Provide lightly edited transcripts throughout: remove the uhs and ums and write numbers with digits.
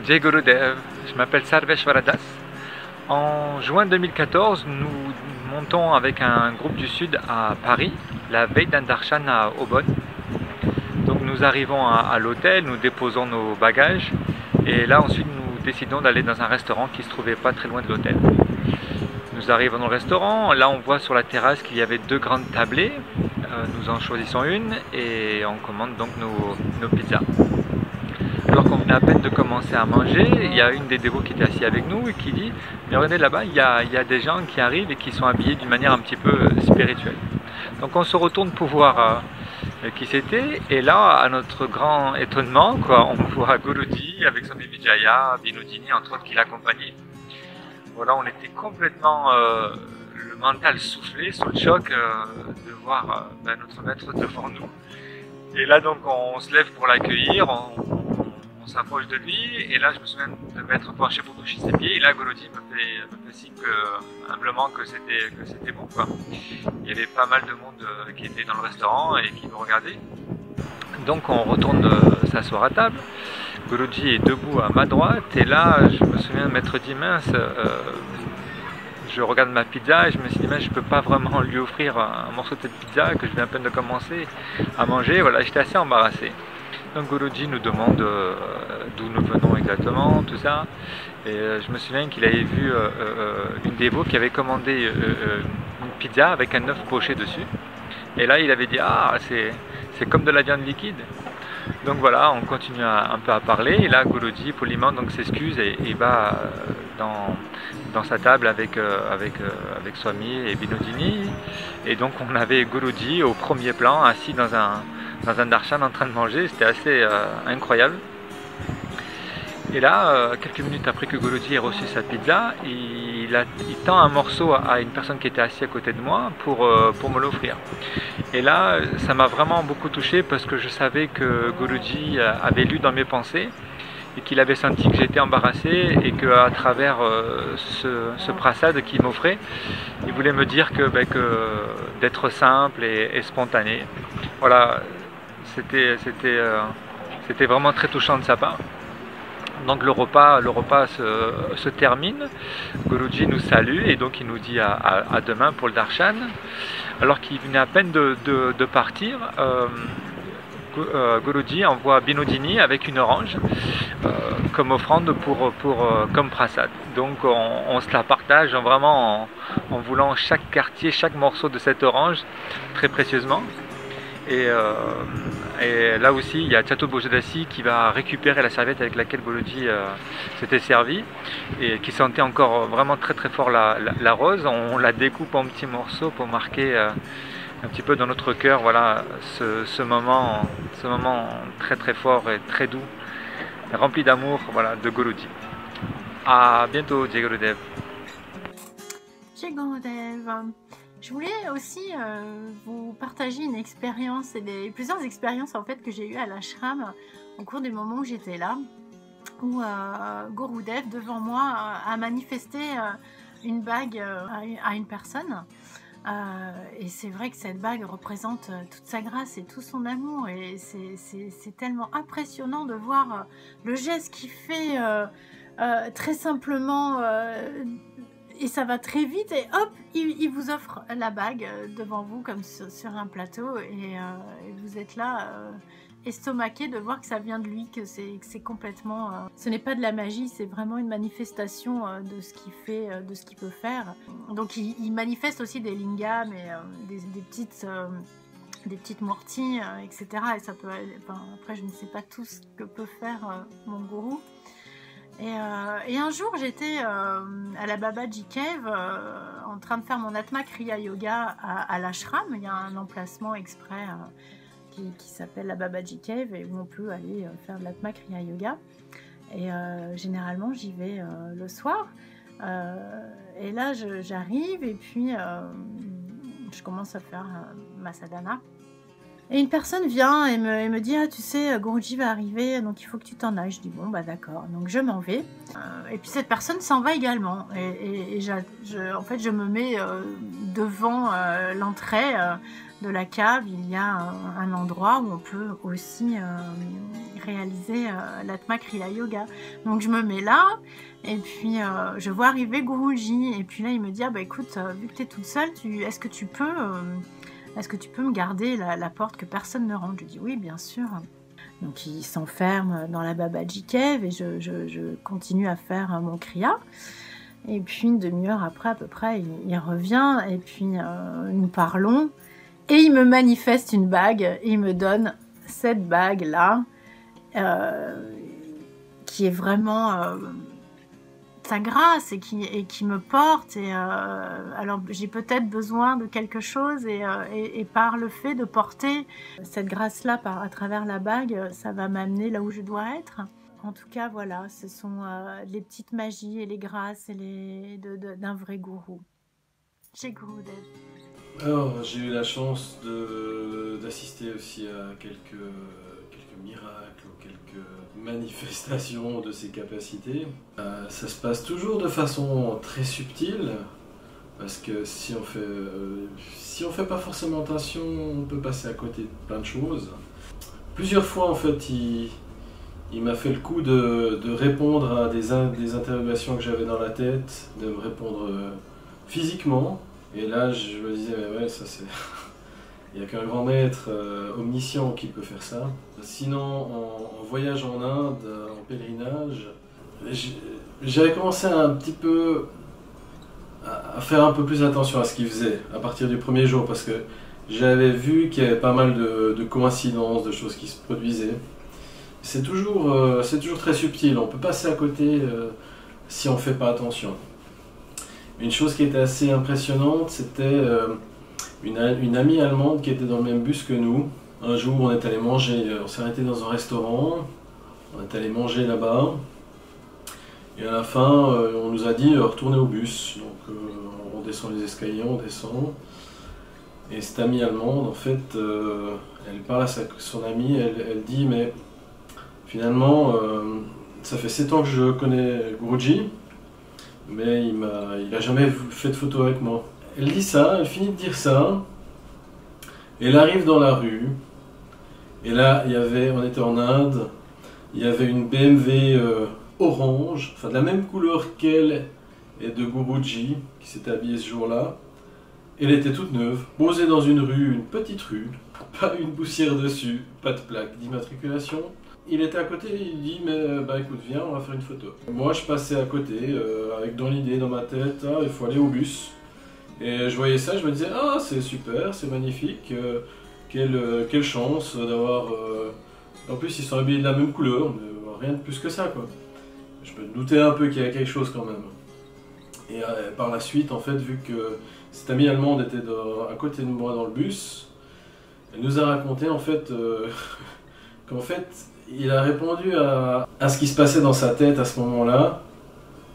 Jai Gurudev, je m'appelle Sarveshwaradas. En juin 2014, nous montons avec un groupe du Sud à Paris, la veille d'un darshan à Aubonne. Donc nous arrivons à l'hôtel, nous déposons nos bagages et là ensuite nous décidons d'aller dans un restaurant qui se trouvait pas très loin de l'hôtel. Nous arrivons dans le restaurant, là on voit sur la terrasse qu'il y avait deux grandes tablées. Nous en choisissons une et on commande donc nos pizzas. Alors qu'on venait à peine de commencer à manger, il y a une des dévots qui était assise avec nous et qui dit « Mais regardez là-bas, il y a des gens qui arrivent et qui sont habillés d'une manière un petit peu spirituelle. » Donc on se retourne pour voir qui c'était et là, à notre grand étonnement, on voit Guruji avec son Vijaya, Binodini entre autres qui l'accompagnaient. Voilà, on était complètement le mental soufflé, sous le choc de voir notre maître devant nous. Et là donc on se lève pour l'accueillir, on s'approche de lui et là je me souviens de m'être penché pour toucher ses pieds et là Guruji me fait signe humblement que c'était bon quoi. Il y avait pas mal de monde qui était dans le restaurant et qui nous regardait. Donc on retourne s'asseoir à table. Guruji est debout à ma droite et là je me souviens de m'être dit mince, je regarde ma pizza et je me suis dit mince, je peux pas vraiment lui offrir un morceau de cette pizza que je viens à peine de commencer à manger. Voilà, j'étais assez embarrassé. Donc Guruji nous demande d'où nous venons exactement, tout ça. Et je me souviens qu'il avait vu une dévo qui avait commandé une pizza avec un œuf poché dessus. Et là il avait dit ah c'est comme de la viande liquide. Donc voilà, on continue un peu à parler et là Guruji poliment donc s'excuse et va dans sa table avec Swami et Binodini. Et donc on avait Guruji au premier plan assis dans un darshan en train de manger, c'était assez incroyable. Et là, quelques minutes après que Guruji ait reçu sa pizza, il tend un morceau à une personne qui était assise à côté de moi pour me l'offrir. Et là, ça m'a vraiment beaucoup touché parce que je savais que Guruji avait lu dans mes pensées et qu'il avait senti que j'étais embarrassé et qu'à travers ce prasad qu'il m'offrait, il voulait me dire que d'être simple et spontané. Voilà, c'était vraiment très touchant de sa part. Donc le repas se termine, Guruji nous salue et donc il nous dit à demain pour le darshan. Alors qu'il venait à peine de partir, Guruji envoie Binodini avec une orange comme offrande comme prasad. Donc on se la partage vraiment en voulant chaque quartier, chaque morceau de cette orange très précieusement. Et là aussi, il y a Chato Bojadasi qui va récupérer la serviette avec laquelle Guruji s'était servi et qui sentait encore vraiment très très fort la rose. On la découpe en petits morceaux pour marquer un petit peu dans notre cœur voilà, ce moment très très fort et très doux, rempli d'amour voilà, de Guruji. À bientôt, Jai Gurudev. Jai Gurudev. Je voulais aussi vous partager une expérience et plusieurs expériences en fait que j'ai eues à l'ashram au cours du moment où j'étais là, où Gurudev devant moi a manifesté une bague à une personne. Et c'est vrai que cette bague représente toute sa grâce et tout son amour et c'est tellement impressionnant de voir le geste qu'il fait très simplement. Et ça va très vite et hop, il vous offre la bague devant vous comme sur un plateau et vous êtes là estomaqué de voir que ça vient de lui, que c'est complètement... ce n'est pas de la magie, c'est vraiment une manifestation de ce qu'il fait, de ce qu'il peut faire. Donc il manifeste aussi des lingams et des petites morties, etc. Et ça peut... Enfin, après, je ne sais pas tout ce que peut faire mon gourou. Et un jour, j'étais à la Babaji Cave en train de faire mon Atma Kriya Yoga à l'ashram. Il y a un emplacement exprès qui s'appelle la Babaji Cave et où on peut aller faire de l'Atma Kriya Yoga. Et généralement, j'y vais le soir. Et là, j'arrive et puis je commence à faire ma sadhana. Et une personne vient et me dit « Ah, tu sais, Guruji va arriver, donc il faut que tu t'en ailles. » Je dis « Bon, bah d'accord. » Donc je m'en vais. Et puis cette personne s'en va également. Et en fait, je me mets devant l'entrée de la cave. Il y a un endroit où on peut aussi réaliser l'Atma Kriya Yoga. Donc je me mets là, et puis je vois arriver Guruji, et puis là il me dit, ah, bah écoute, vu que tu es toute seule, est-ce que tu peux me garder la porte, que personne ne rentre? Je dis oui, bien sûr. Donc il s'enferme dans la Babaji Cave, et je continue à faire mon Kriya. Et puis une demi-heure après à peu près, il revient, et puis nous parlons, et il me manifeste une bague, et il me donne cette bague-là, qui est vraiment sa grâce, et qui me porte. Et alors j'ai peut-être besoin de quelque chose, et par le fait de porter cette grâce-là à travers la bague, ça va m'amener là où je dois être. En tout cas, voilà, ce sont les petites magies et les grâces d'un vrai gourou. Chez Gurudev. Alors, j'ai eu la chance d'assister aussi à quelques miracles ou quelques manifestations de ses capacités. Ça se passe toujours de façon très subtile, parce que si on fait pas forcément attention, on peut passer à côté de plein de choses. Plusieurs fois, en fait, il m'a fait le coup de répondre à des interrogations que j'avais dans la tête, de me répondre physiquement. Et là, je me disais, mais ouais, ça c'est... Il n'y a qu'un grand maître omniscient qui peut faire ça. Sinon, en voyage en Inde, en pèlerinage, j'avais commencé un petit peu à faire un peu plus attention à ce qu'il faisait à partir du premier jour, parce que j'avais vu qu'il y avait pas mal de coïncidences, de choses qui se produisaient. C'est toujours très subtil, on peut passer à côté si on ne fait pas attention. Une chose qui était assez impressionnante, c'était une amie allemande qui était dans le même bus que nous. Un jour, on est allé manger, on s'est arrêté dans un restaurant, on est allé manger là-bas, et à la fin, on nous a dit retournez au bus. Donc on descend les escaliers, on descend, et cette amie allemande, en fait, elle parle à son amie, elle dit, mais finalement, ça fait 7 ans que je connais Guruji, mais il n'a jamais fait de photo avec moi. Elle dit ça, elle finit de dire ça, et elle arrive dans la rue, et là, on était en Inde, il y avait une BMW orange, enfin de la même couleur qu'elle et de Guruji, qui s'était habillée ce jour-là. Elle était toute neuve, posée dans une rue, une petite rue, pas une poussière dessus, pas de plaque d'immatriculation. Il était à côté, il dit, mais bah écoute, viens, on va faire une photo. Moi, je passais à côté, avec dans l'idée, dans ma tête, il faut aller au bus. Et je voyais ça, je me disais, ah, c'est super, c'est magnifique, quelle chance d'avoir... En plus, ils sont habillés de la même couleur, mais rien de plus que ça, quoi. Je me doutais un peu qu'il y avait quelque chose quand même. Et par la suite, en fait, vu que cette amie allemande était à côté de moi dans le bus, elle nous a raconté, en fait, qu'en fait, il a répondu à ce qui se passait dans sa tête à ce moment-là.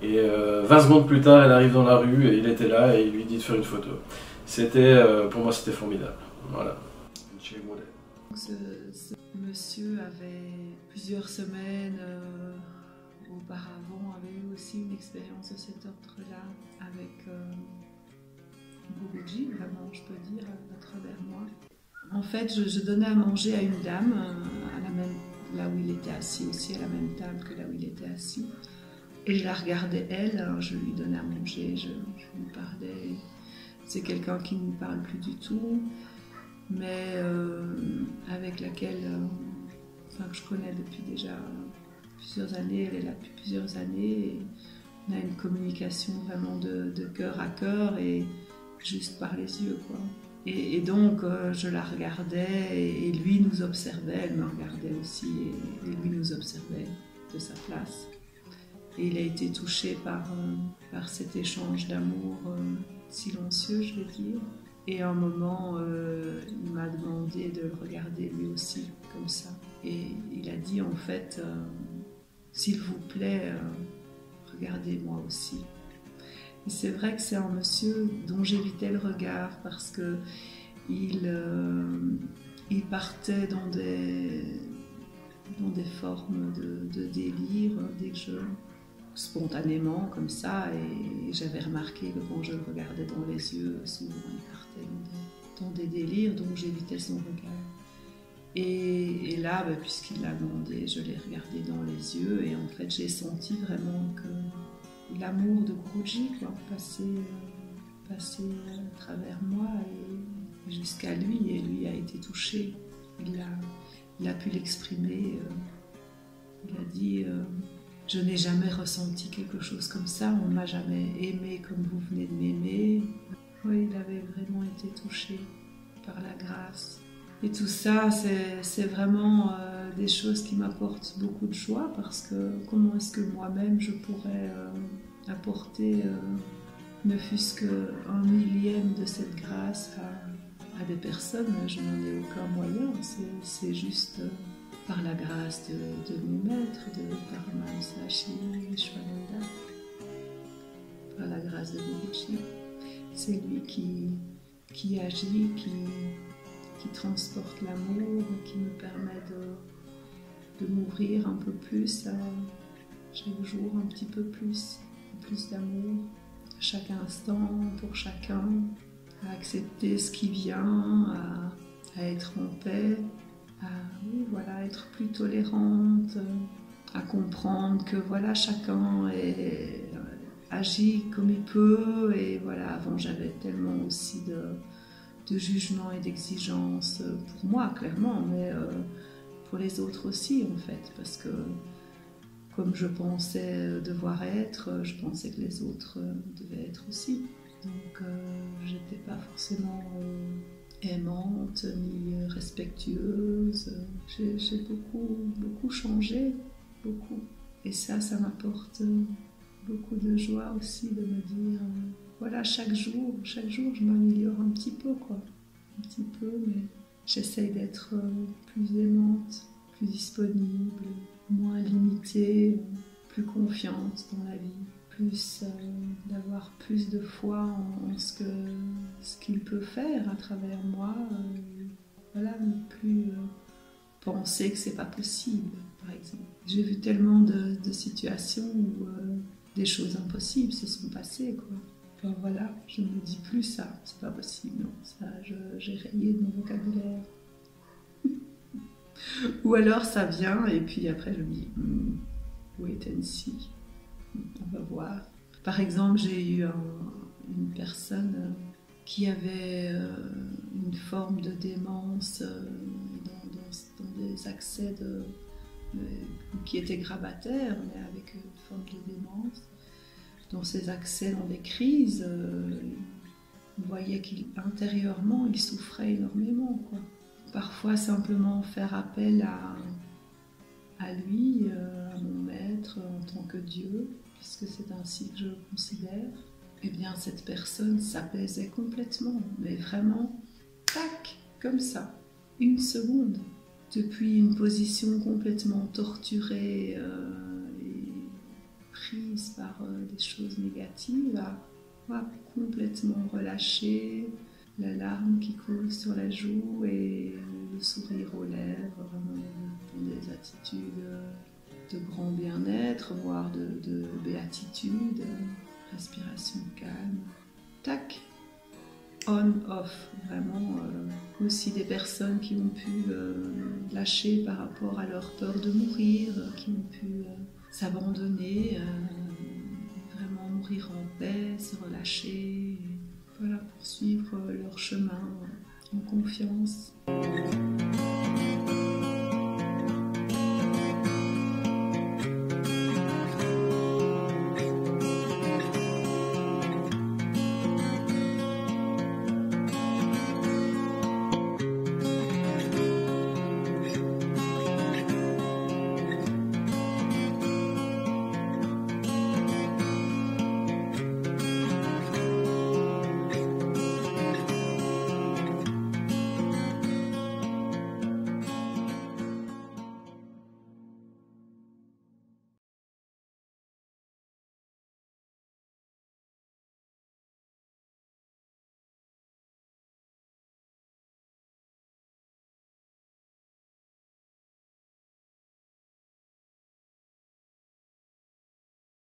Et 20 secondes plus tard, elle arrive dans la rue et il était là et il lui dit de faire une photo. Pour moi, c'était formidable. Voilà. Ce monsieur avait plusieurs semaines auparavant avait eu aussi une expérience de cet ordre-là avec Guruji, vraiment, je peux dire, à travers moi. En fait, je donnais à manger à une dame, là où il était assis aussi, à la même table que là où il était assis. Et je la regardais elle, alors je lui donnais à manger, je lui parlais. C'est quelqu'un qui ne me parle plus du tout, mais avec laquelle que je connais depuis déjà plusieurs années, elle est là depuis plusieurs années. Et on a une communication vraiment de cœur à cœur et juste par les yeux, quoi. Et donc je la regardais et lui nous observait, elle me regardait aussi et lui nous observait de sa place. Et il a été touché par cet échange d'amour silencieux, je vais dire. Et à un moment, il m'a demandé de le regarder lui aussi, comme ça. Et il a dit en fait, s'il vous plaît, regardez-moi aussi. Et c'est vrai que c'est un monsieur dont j'évitais le regard parce que il partait dans des formes de délire dès que spontanément comme ça, et j'avais remarqué que quand je le regardais dans les yeux, souvent il partait dans des délires, donc j'évitais son regard. Et là, puisqu'il l'a demandé, je l'ai regardé dans les yeux et en fait j'ai senti vraiment que l'amour de Guruji passait à travers moi et jusqu'à lui, et lui a été touché. Il a pu l'exprimer. Il a dit je n'ai jamais ressenti quelque chose comme ça, on ne m'a jamais aimé comme vous venez de m'aimer. Oui, il avait vraiment été touché par la grâce. Et tout ça, c'est vraiment des choses qui m'apportent beaucoup de joie, parce que comment est-ce que moi-même je pourrais apporter ne fût-ce qu'un millième de cette grâce à des personnes? Je n'en ai aucun moyen, c'est juste par la grâce de mes maîtres, de Paramahansa Shiveshwananda, par la grâce de Guruji. C'est lui qui agit, qui transporte l'amour, qui me permet de m'ouvrir un peu plus chaque jour, un petit peu plus d'amour, à chaque instant, pour chacun, à accepter ce qui vient, à être en paix, à être plus tolérante, à comprendre que chacun agit comme il peut. Et avant j'avais tellement aussi de jugement et d'exigence pour moi, clairement, mais pour les autres aussi, en fait, parce que comme je pensais devoir être, je pensais que les autres devaient être aussi. Donc j'étais pas forcément aimante ni respectueuse. J'ai beaucoup changé, beaucoup. Et ça m'apporte beaucoup de joie aussi, de me dire chaque jour je m'améliore un petit peu, un petit peu, mais j'essaye d'être plus aimante, plus disponible, moins limitée, plus confiante dans la vie, plus d'avoir plus de foi en ce qu'il peut faire à travers moi, ne plus penser que c'est pas possible, par exemple. J'ai vu tellement de situations où des choses impossibles se sont passées, Enfin, je ne me dis plus ça, c'est pas possible, non, ça j'ai rayé de mon vocabulaire. Ou alors ça vient et puis après je me dis wait and see, on va voir. Par exemple, j'ai eu une personne qui avait une forme de démence dans des accès qui était grabataire, mais avec une forme de démence. Dans ses accès, dans des crises, on voyait qu'intérieurement, il souffrait énormément, Parfois, simplement faire appel à lui, à mon maître, en tant que Dieu, puisque c'est ainsi que je le considère, eh bien, cette personne s'apaisait complètement, mais vraiment, tac, comme ça, une seconde. Depuis une position complètement torturée et prise par des choses négatives, à complètement relâcher, la larme qui coule sur la joue et le sourire aux lèvres, vraiment dans des attitudes de grand bien-être, voire de béatitude, respiration calme. Tac, on, off, vraiment. Aussi des personnes qui ont pu lâcher par rapport à leur peur de mourir, qui ont pu s'abandonner, vraiment mourir en paix, se relâcher, poursuivre leur chemin en confiance.